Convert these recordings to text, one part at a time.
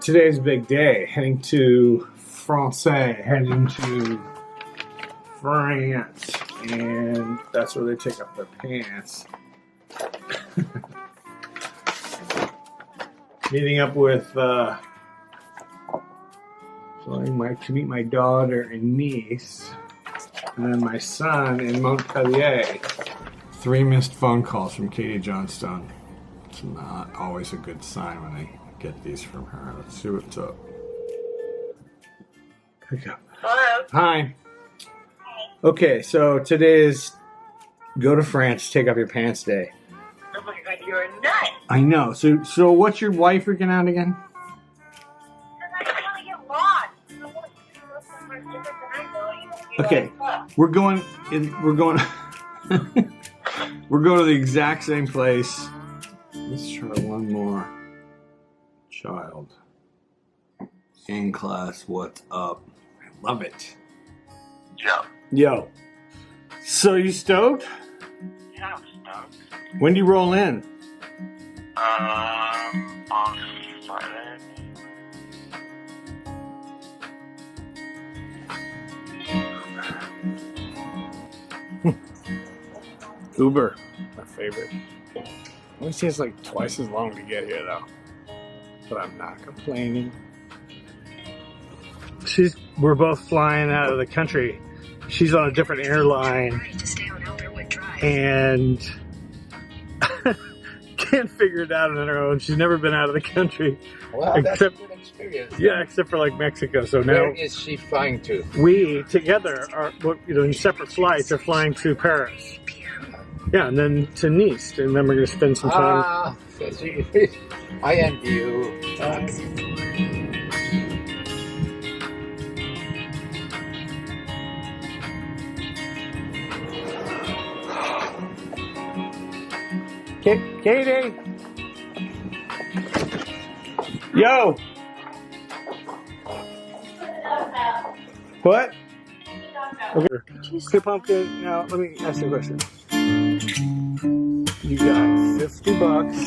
today's a big day. Heading to heading to France, and that's where they take off their pants. Meeting up with to meet my daughter and niece, and then my son in Montpellier. 3 missed phone calls from Katie Johnstone. It's not always a good sign when I get these from her. Let's see what's up. Pick up. Hello. Hi. Okay, so today is go to France, take off your pants day. Oh my god, you're nuts. I know. So what's your wife freaking out again? Because I want to get lost. I want to go somewhere different than I'm going. Okay, we're going we're going to the exact same place. Let's try one more. Child. In class, what's up? I love it. Yo. So you stoked? Yeah, I'm stoked. When do you roll in? On Friday. Uber, my favorite. Always takes like twice as long to get here though. But I'm not complaining. We're both flying out of the country. She's on a different airline and can't figure it out on her own. She's never been out of the country. Well, that's a good experience. Yeah, except for like Mexico. So now where is she flying to? we together are, in separate flights, are flying to Paris. Yeah, and then to Nice, and then we're going to spend some time. So I envy you. Katie! Yo! What? Okay, Pumpkin, now let me ask you a question. You got 50 bucks.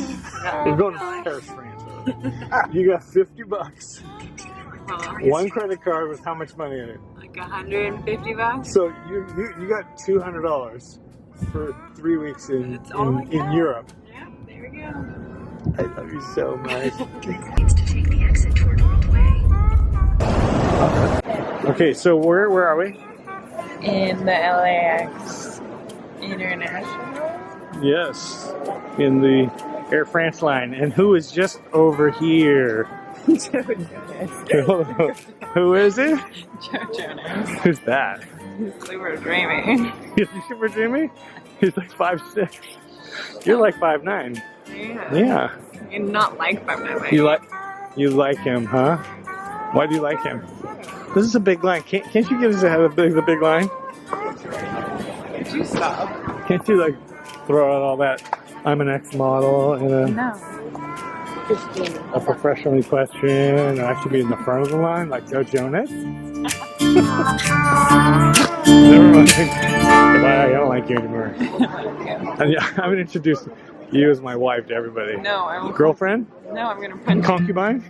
We're going to Paris, France. You got 50 bucks. One credit card with how much money in it? Like 150 bucks? So you got $200 for 3 weeks in Europe. Yeah, there we go. I love you so much. Needs to take the exit toward Worldway. Okay, so where are we? In the LAX International? Yes, in the Air France line. And who is just over here? Who is it? Joe Jonas. Who's that? He's super dreamy. Is he super dreamy? He's like 5'6". You're like 5'9". Yeah. You're not like 5'9". You like him, huh? Why do you like him? This is a big line. Can't you give us the big line? Could you stop? Can't you like throw out all that? I'm an ex-model and a professionally question. I should be in the front of the line like Joe Jonas. Never mind. I don't like you anymore. I'm gonna introduce you as my wife to everybody. No, I won't. Girlfriend? No, I'm gonna punch you. Concubine?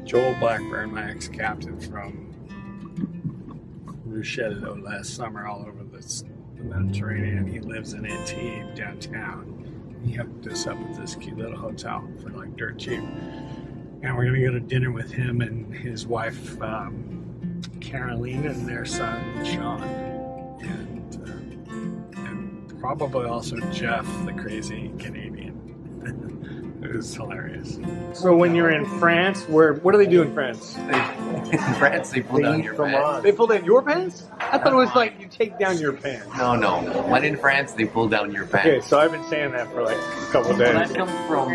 Joel Blackburn, my ex-captain from Ruschetto last summer, all over the Mediterranean. He lives in Antibes downtown. He hooked us up with this cute little hotel for like dirt cheap. And we're gonna go to dinner with him and his wife Caroline and their son Sean, and probably also Jeff, the crazy Canadian. It was hilarious. So when you're in France, what do they do in France? In France, they pull down your pants. They pull down your pants? I thought it was like you take down your pants. No. When in France, they pull down your pants. Okay, so I've been saying that for like a couple of Well, days. that comes from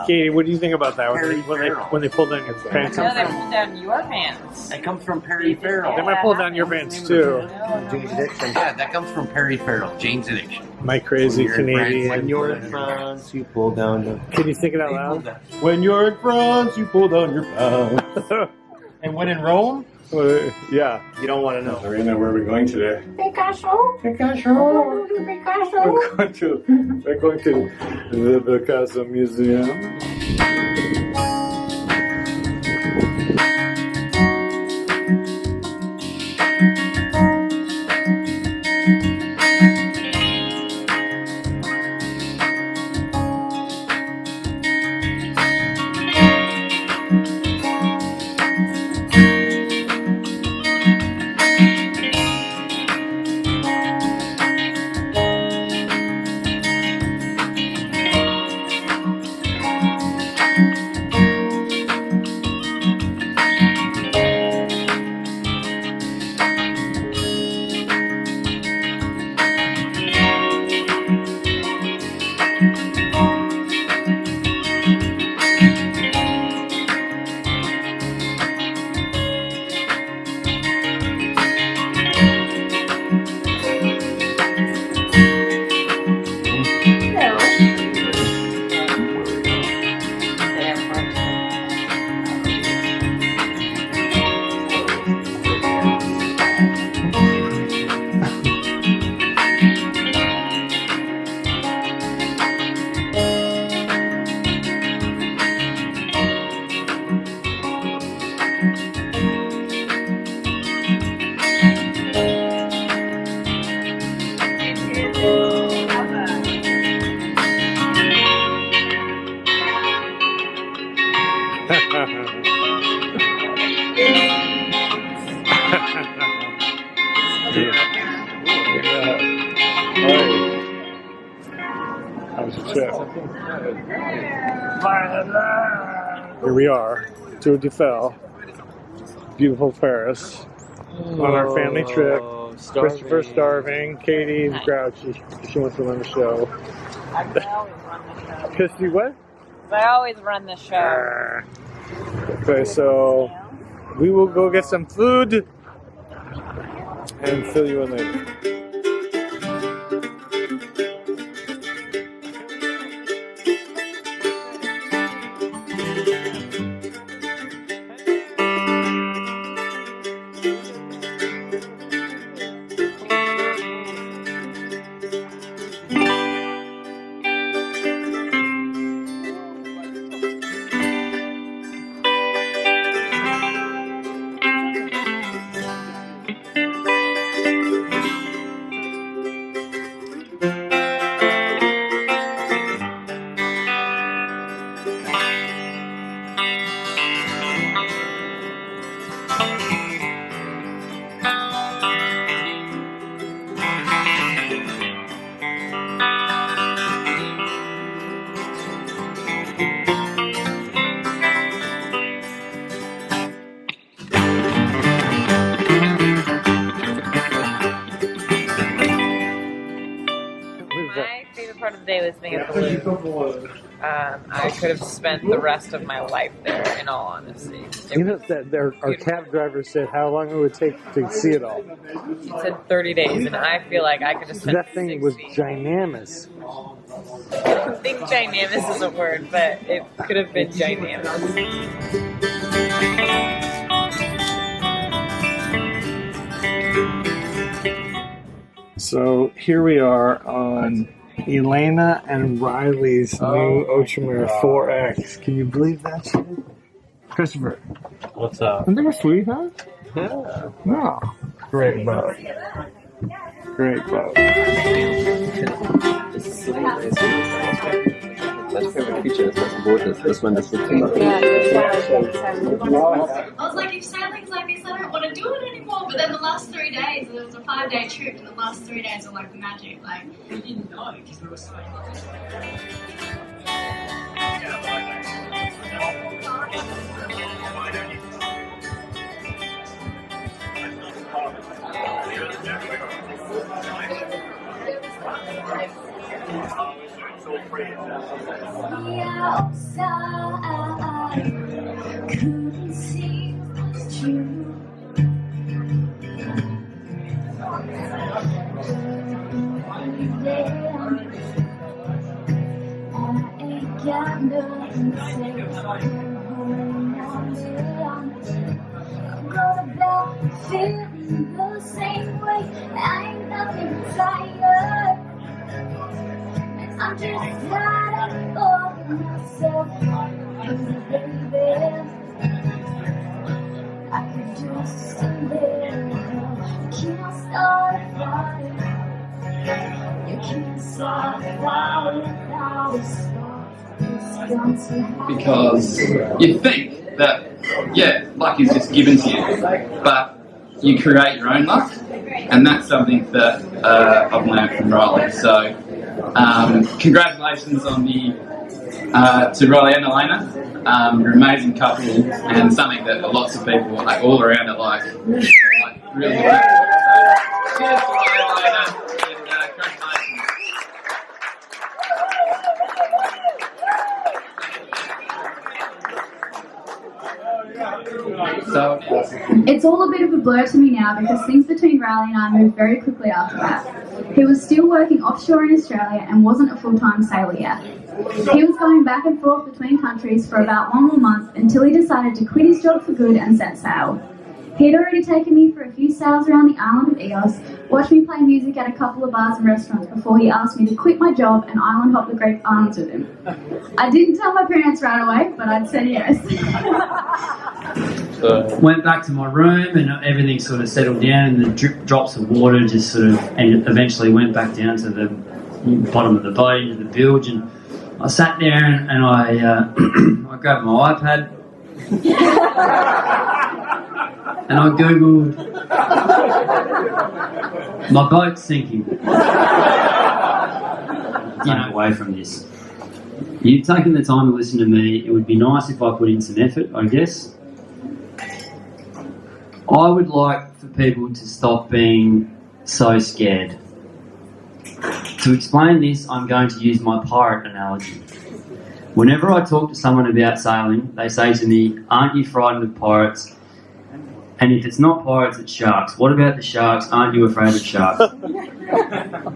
Katie, what do you think about that? Perry When Farrell. they pull down your pants? No, they pull down your pants. That comes from Perry Farrell. They might pull down your pants too. Yeah, that comes from Perry Farrell. Jane's Addiction. My crazy When you're in Canadian. France, When you're in France, you pull down the. Can you think it out They pull loud? down. When you're in France, you pull down your pants. And when in Rome, Yeah. you don't want to know. Marina, where are we going today? Picasso. Picasso. Picasso. We're going to the Picasso Museum. Here we are, Tour de Fel, beautiful Paris, on our family trip. Christopher's starving, Katie's grouchy. She wants to run the show. I always run the show. Christy, what? I always run the show. Okay, so we will go get some food and fill you in later. My favorite part of the day was being at the Louvre. I could have spent the rest of my life there, in all honesty. You know that our cab driver said how long it would take to see it all. He said 30 days, and I feel like I could have spent That thing was 60. ginormous. I don't think ginormous is a word, but it could have been ginormous. So here we are on Elena and Riley's new Ultramar 4X. Can you believe that shit? Christopher, What's up? isn't that sweet, huh? Yeah. No. Great boat. Great boat. My favorite feature is this boat is when the system. I was like, if sailing's like this, I don't want to do it anymore. But then the last 3 days, it was a 5-day trip, and the last 3 days were like magic. Like, we didn't know because we were so Couldn't see past you. I ain't got nothing to say. I'm going back, feeling the same way. I ain't nothing tired. I'm just tired of myself. Baby, I could just sit there. You can't start a fire. You can't start a fire without a spark. It's got to happen. Because you think that, yeah, luck is just given to you, but you create your own luck, and that's something that I've learned from Riley. So, congratulations on to Riley and Elena. You're an amazing couple, and something that lots of people, like all around it, like really looking forward to. So, cheers to Riley and Elena, and congratulations. So, It's all a bit of a blur to me now because things between Riley and I moved very quickly after that. He was still working offshore in Australia and wasn't a full-time sailor yet. He was going back and forth between countries for about 1 more month until he decided to quit his job for good and set sail. He'd already taken me for a few sails around the island of Eos, watched me play music at a couple of bars and restaurants before he asked me to quit my job and island hop the Great Islands with him. I didn't tell my parents right away, but I'd said yes. Went back to my room and everything sort of settled down, and the drops of water just sort of, and eventually went back down to the bottom of the boat into the bilge, and I sat there and I I grabbed my iPad and I googled my boat's sinking. Away from this. You've taken the time to listen to me. It would be nice if I put in some effort, I guess. I would like for people to stop being so scared. To explain this, I'm going to use my pirate analogy. Whenever I talk to someone about sailing, they say to me, "Aren't you frightened of pirates? And if it's not pirates, it's sharks. What about the sharks? Aren't you afraid of sharks?"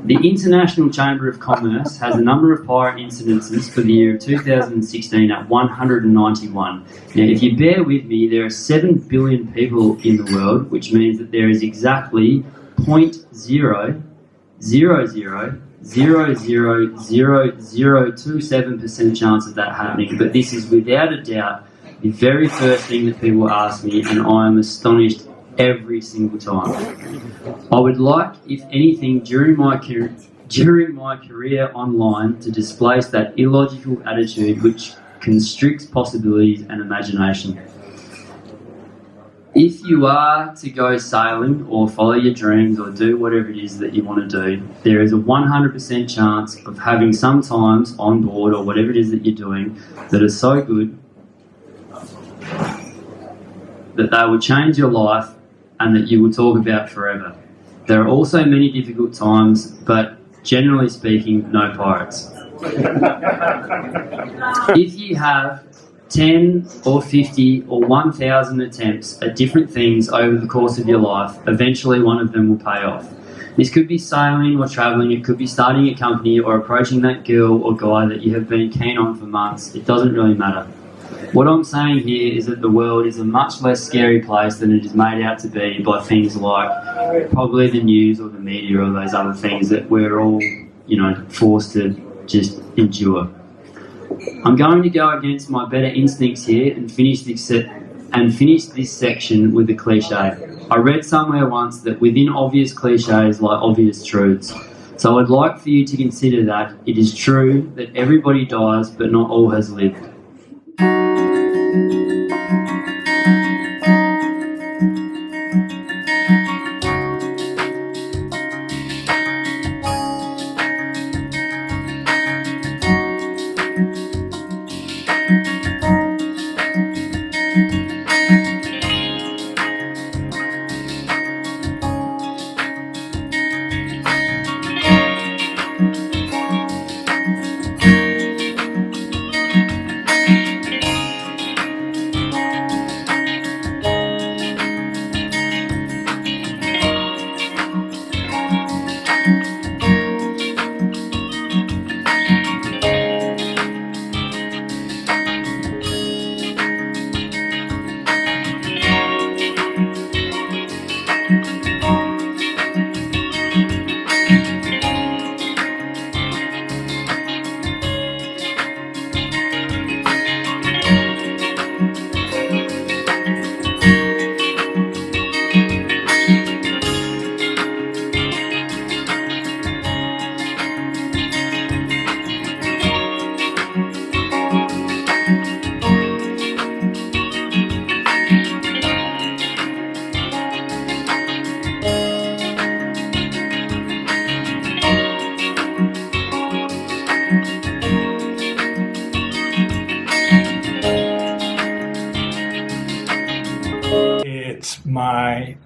The International Chamber of Commerce has a number of pirate incidences for the year of 2016 at 191. Now, if you bear with me, there are 7 billion people in the world, which means that there is exactly 0.00000027% chance of that happening. But this is without a doubt the very first thing that people ask me, and I am astonished every single time. I would like, if anything, during my career online to displace that illogical attitude which constricts possibilities and imagination. If you are to go sailing or follow your dreams or do whatever it is that you want to do, there is a 100% chance of having some times on board or whatever it is that you're doing that are so good that they will change your life and that you will talk about forever. There are also many difficult times, but generally speaking, no pirates. If you have 10 or 50 or 1,000 attempts at different things over the course of your life, eventually one of them will pay off. This could be sailing or travelling, it could be starting a company or approaching that girl or guy that you have been keen on for months. It doesn't really matter. What I'm saying here is that the world is a much less scary place than it is made out to be by things like probably the news or the media or those other things that we're all, forced to just endure. I'm going to go against my better instincts here and finish this section with a cliche. I read somewhere once that within obvious cliches lie obvious truths. So I'd like for you to consider that it is true that everybody dies, but not all has lived.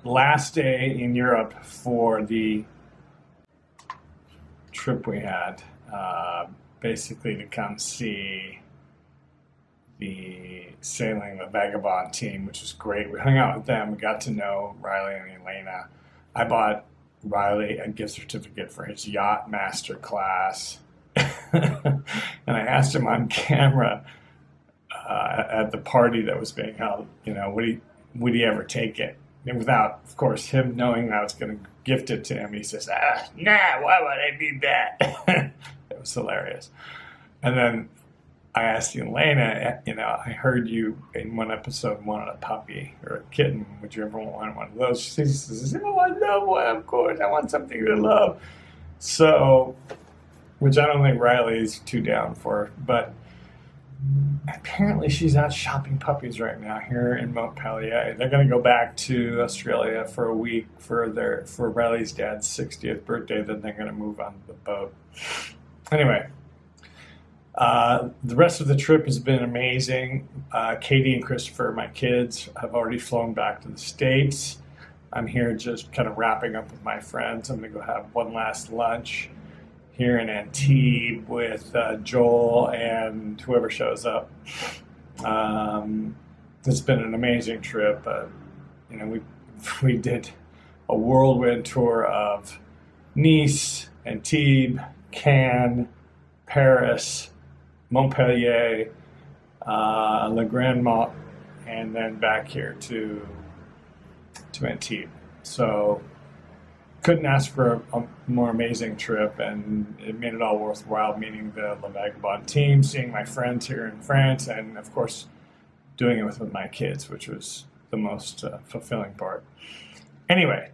my last day in Europe for the trip we had, basically to come see the sailing the Vagabond team, which was great. We hung out with them. We got to know Riley and Elena. I bought Riley a gift certificate for his yacht master class. And I asked him on camera at the party that was being held, would he ever take it? And without, of course, him knowing I was going to gift it to him, he says, nah, why would I do that? It was hilarious. And then I asked Elena, I heard you in one episode wanted a puppy or a kitten. Would you ever want one of those? She says, oh, I love one, of course. I want something to love. So, which I don't think Riley's too down for, but apparently she's out shopping puppies right now here in Montpellier. They're going to go back to Australia for a week for Riley's dad's 60th birthday. Then they're going to move on the boat. Anyway, the rest of the trip has been amazing. Katie and Christopher, my kids, have already flown back to the States. I'm here just kind of wrapping up with my friends. I'm going to go have one last lunch here in Antibes with Joel and whoever shows up. It's been an amazing trip. We did a whirlwind tour of Nice, Antibes, Cannes, Paris, Montpellier, Le Grand Mont, and then back here to Antibes. So couldn't ask for a more amazing trip, and it made it all worthwhile meeting the La Vagabond team, seeing my friends here in France, and of course doing it with my kids, which was the most fulfilling part. Anyway,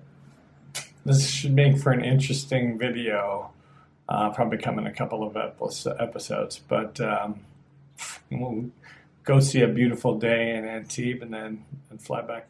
this should make for an interesting video, probably come in a couple of episodes, but we'll go see a beautiful day in Antibes and then fly back.